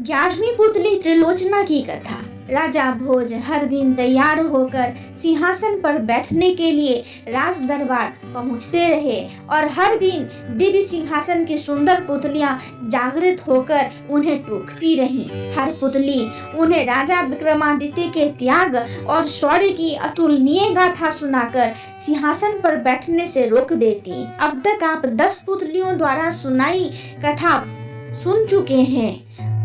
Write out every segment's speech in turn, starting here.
11वीं पुतली त्रिलोचना की कथा। राजा भोज हर दिन तैयार होकर सिंहासन पर बैठने के लिए राज दरबार पहुंचते रहे और हर दिन दिव्य सिंहासन की सुंदर पुतलियां जागृत होकर उन्हें टोकती रहीं। हर पुतली उन्हें राजा विक्रमादित्य के त्याग और शौर्य की अतुलनीय गाथा सुनाकर सिंहासन पर बैठने से रोक देती। अब तक आप 10 पुतलियों द्वारा सुनाई कथा सुन चुके हैं।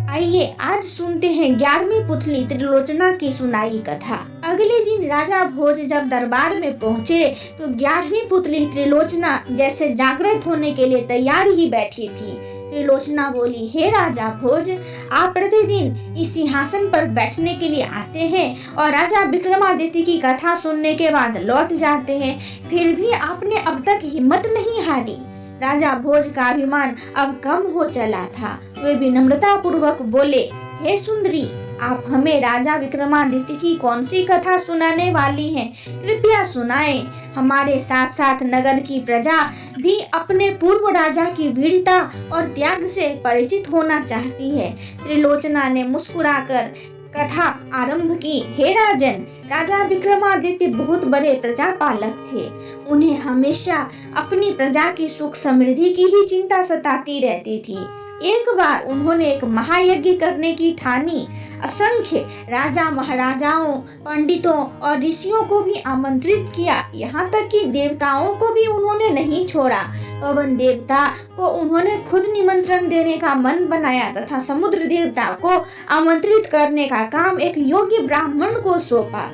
आइए आज सुनते हैं 11वीं पुतली त्रिलोचना की सुनाई कथा। अगले दिन राजा भोज जब दरबार में पहुंचे तो 11वीं पुतली त्रिलोचना जैसे जागृत होने के लिए तैयार ही बैठी थी। त्रिलोचना बोली, हे राजा भोज, आप प्रतिदिन इस सिंहासन पर बैठने के लिए आते हैं और राजा विक्रमादित्य की कथा सुनने के बाद लौट जाते हैं, फिर भी आपने अब तक हिम्मत नहीं हारी। राजा भोज का अभिमान अब कम हो चला था। वे विनम्रता पूर्वक बोले, हे सुंदरी, आप हमें राजा विक्रमादित्य की कौन सी कथा सुनाने वाली हैं? कृपया सुनाएं। हमारे साथ साथ नगर की प्रजा भी अपने पूर्व राजा की वीरता और त्याग से परिचित होना चाहती है। त्रिलोचना ने मुस्कुराकर कथा आरंभ की। हे राजन, राजा विक्रमादित्य बहुत बड़े प्रजापालक थे। उन्हें हमेशा अपनी प्रजा की सुख समृद्धि की ही चिंता सताती रहती थी। एक बार उन्होंने एक महायज्ञ करने की ठानी। असंख्य राजा महाराजाओं, पंडितों और ऋषियों को भी आमंत्रित किया। यहाँ तक कि देवताओं को भी उन्होंने नहीं छोड़ा। पवन देवता को उन्होंने खुद निमंत्रण देने का मन बनाया तथा समुद्र देवता को आमंत्रित करने का काम एक योग्य ब्राह्मण को सौंपा।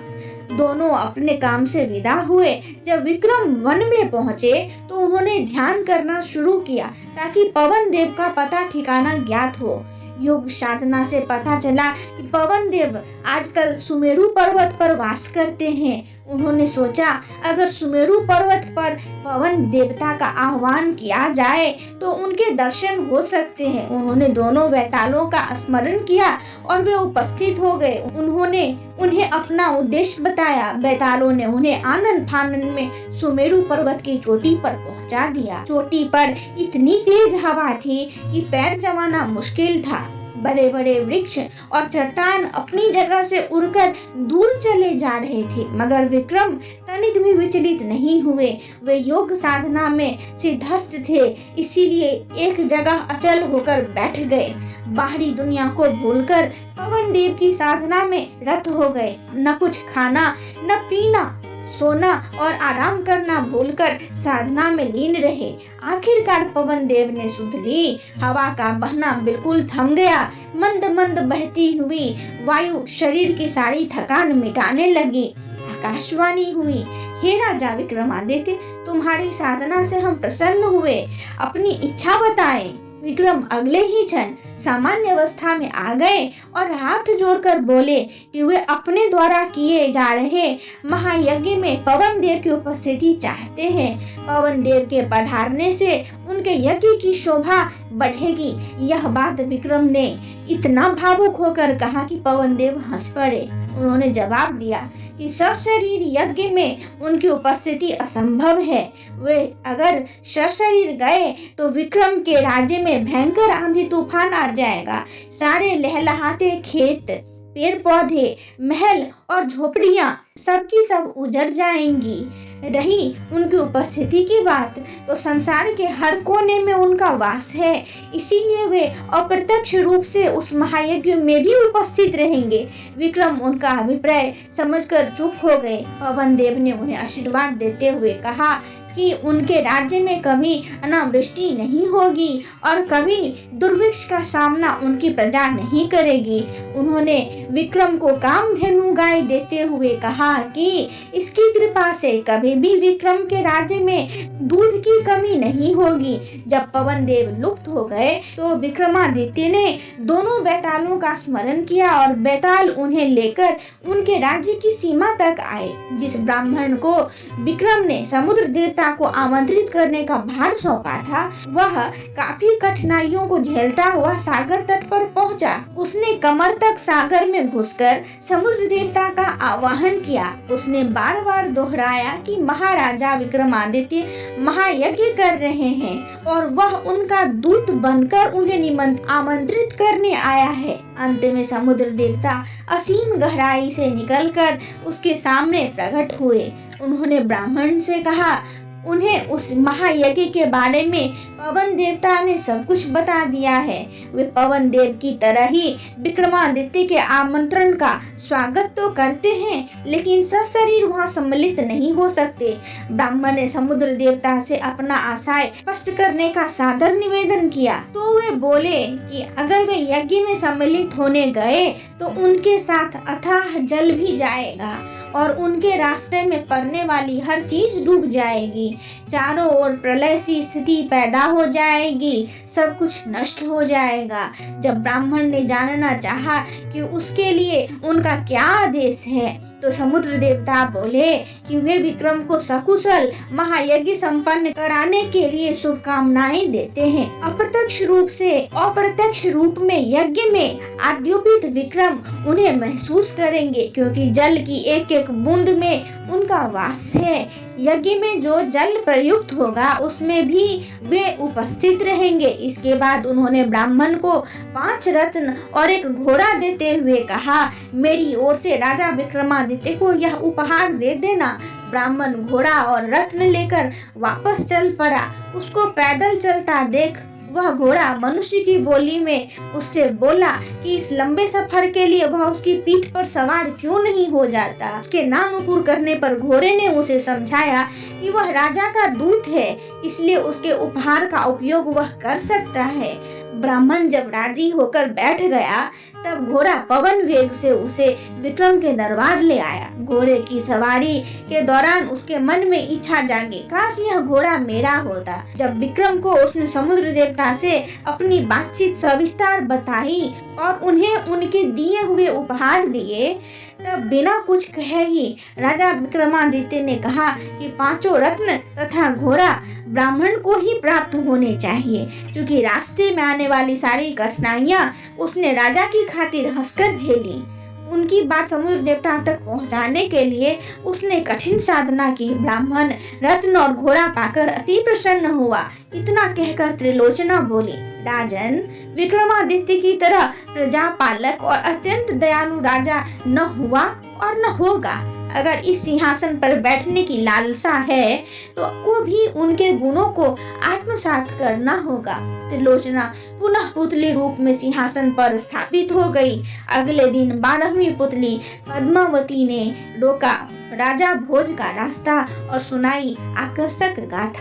दोनों अपने काम से विदा हुए। जब विक्रम वन में पहुंचे तो उन्होंने ध्यान करना शुरू किया ताकि पवन देव का पता ठिकाना ज्ञात हो। योग साधना से पता चला कि पवन देव आजकल सुमेरु पर्वत पर वास करते हैं। उन्होंने सोचा, अगर सुमेरु पर्वत पर पवन देवता का आह्वान किया जाए तो उनके दर्शन हो सकते हैं। उन्होंने दोनों वैतालों का स्मरण किया और वे उपस्थित हो गए। उन्होंने उन्हें अपना उद्देश्य बताया। वैतालों ने उन्हें आनन फानन में सुमेरु पर्वत की चोटी पर पहुंचा दिया। चोटी पर इतनी तेज हवा थी कि पैर जमाना मुश्किल था। बड़े बड़े वृक्ष और चट्टान अपनी जगह से उड़कर दूर चले जा रहे थे, मगर विक्रम तनिक भी विचलित नहीं हुए। वे योग साधना में सिद्धस्त थे, इसीलिए एक जगह अचल होकर बैठ गए। बाहरी दुनिया को भूलकर पवन देव की साधना में रत हो गए। न कुछ खाना, न पीना, सोना और आराम करना भूलकर साधना में लीन रहे। आखिरकार पवन देव ने सुध ली। हवा का बहना बिल्कुल थम गया। मंद मंद बहती हुई वायु शरीर की सारी थकान मिटाने लगी। आकाशवाणी हुई, हे राजा विक्रमादित्य, तुम्हारी साधना से हम प्रसन्न हुए। अपनी इच्छा बताएं। विक्रम अगले ही क्षण सामान्य अवस्था में आ गए और हाथ जोड़कर बोले कि वे अपने द्वारा किए जा रहे महायज्ञ में पवन देव की उपस्थिति चाहते हैं। पवन देव के पधारने से उनके यज्ञ की शोभा बढ़ेगी। यह बात विक्रम ने इतना भावुक होकर कहा कि पवन देव हंस पड़े। उन्होंने जवाब दिया कि सशरीर यज्ञ में उनकी उपस्थिति असंभव है। वे अगर सशरीर गए तो विक्रम के राज्य में भयंकर आंधी तूफान आ जाएगा। सारे लहलहाते खेत, पेड़ पौधे, महल और झोपड़ियां सबकी सब उजड़ जाएंगी। रही उनकी उपस्थिति की बात तो संसार के हर कोने में उनका वास है, इसीलिए वे अप्रत्यक्ष रूप से उस महायज्ञ में भी उपस्थित रहेंगे। विक्रम उनका अभिप्राय समझकर चुप हो गए। पवन देव ने उन्हें आशीर्वाद देते हुए कहा कि उनके राज्य में कभी अनावृष्टि नहीं होगी और कभी दुर्भिक्ष का सामना उनकी प्रजा नहीं करेगी। उन्होंने विक्रम को कामधेनु गाय देते हुए कहा कि इसकी कृपा से कभी भी विक्रम के राज्य में दूध की कमी नहीं होगी। जब पवन देव लुप्त हो गए तो विक्रमादित्य ने दोनों बैतालों का स्मरण किया और बैताल उन्हें लेकर उनके राज्य की सीमा तक आए। जिस ब्राह्मण को विक्रम ने समुद्र देवता देवता को आमंत्रित करने का भार सौंपा था, वह काफी कठिनाइयों को झेलता हुआ सागर तट पर पहुंचा। उसने कमर तक सागर में घुसकर समुद्र देवता का आवाहन किया। उसने बार बार दोहराया कि महाराजा विक्रमादित्य महायज्ञ कर रहे हैं और वह उनका दूत बनकर उन्हें आमंत्रित करने आया है। अंत में समुद्र देवता असीम गहराई से निकलकर उसके सामने प्रकट हुए। उन्होंने ब्राह्मण से कहा, उन्हें उस महायज्ञ के बारे में पवन देवता ने सब कुछ बता दिया है। वे पवन देव की तरह ही विक्रमादित्य के आमंत्रण का स्वागत तो करते हैं, लेकिन सशरीर वहाँ सम्मिलित नहीं हो सकते। ब्राह्मण ने समुद्र देवता से अपना आशय स्पष्ट करने का सादर निवेदन किया तो वे बोले कि अगर वे यज्ञ में सम्मिलित होने गए तो उनके साथ अथाह जल भी जाएगा और उनके रास्ते में पड़ने वाली हर चीज डूब जाएगी। चारों ओर प्रलय सी स्थिति पैदा हो जाएगी, सब कुछ नष्ट हो जाएगा। जब ब्राह्मण ने जानना चाहा कि उसके लिए उनका क्या आदेश है तो समुद्र देवता बोले कि वे विक्रम को सकुशल महायज्ञ संपन्न कराने के लिए शुभकामनाएं देते हैं। अप्रत्यक्ष रूप में यज्ञ में आद्योपित विक्रम उन्हें महसूस करेंगे, क्योंकि जल की एक एक बूंद में उनका वास है। यज्ञ में जो जल प्रयुक्त होगा उसमें भी वे उपस्थित रहेंगे। इसके बाद उन्होंने ब्राह्मण को 5 रत्न और एक घोड़ा देते हुए कहा, मेरी ओर से राजा विक्रमादित्य को यह उपहार दे देना। ब्राह्मण घोड़ा और रत्न लेकर वापस चल पड़ा। उसको पैदल चलता देख वह घोड़ा मनुष्य की बोली में उससे बोला कि इस लंबे सफर के लिए वह उसकी पीठ पर सवार क्यों नहीं हो जाता। उसके नानुकुर करने पर घोड़े ने उसे समझाया कि वह राजा का दूत है, इसलिए उसके उपहार का उपयोग वह कर सकता है। ब्राह्मण जब राजी होकर बैठ गया तब घोड़ा पवन वेग से उसे विक्रम के दरबार ले आया। घोड़े की सवारी के दौरान उसके मन में इच्छा जागी, काश यह घोड़ा मेरा होता। जब विक्रम को उसने समुद्र देवता से अपनी बातचीत सविस्तार बताई और उन्हें उनके दिए हुए उपहार दिए, तब बिना कुछ कहे ही राजा विक्रमादित्य ने कहा कि 5 रत्न तथा घोड़ा ब्राह्मण को ही प्राप्त होने चाहिए, क्योंकि रास्ते में आने वाली सारी कठिनाइयां उसने राजा की खातिर हंसकर झेली। उनकी बात समुद्र देवता तक पहुंचाने के लिए उसने कठिन साधना की। ब्राह्मण रत्न और घोड़ा पाकर अति प्रसन्न हुआ। इतना कहकर त्रिलोचना बोली, राजन, विक्रमादित्य की तरह प्रजापालक और अत्यंत दयालु राजा न हुआ और न होगा। अगर इस सिंहासन पर बैठने की लालसा है तो को भी उनके गुणों को आत्मसात करना होगा। त्रिलोचना पुनः पुतली रूप में सिंहासन पर स्थापित हो गई। अगले दिन 12वीं पुतली पद्मावती ने रोका राजा भोज का रास्ता और सुनाई आकर्षक गाथा।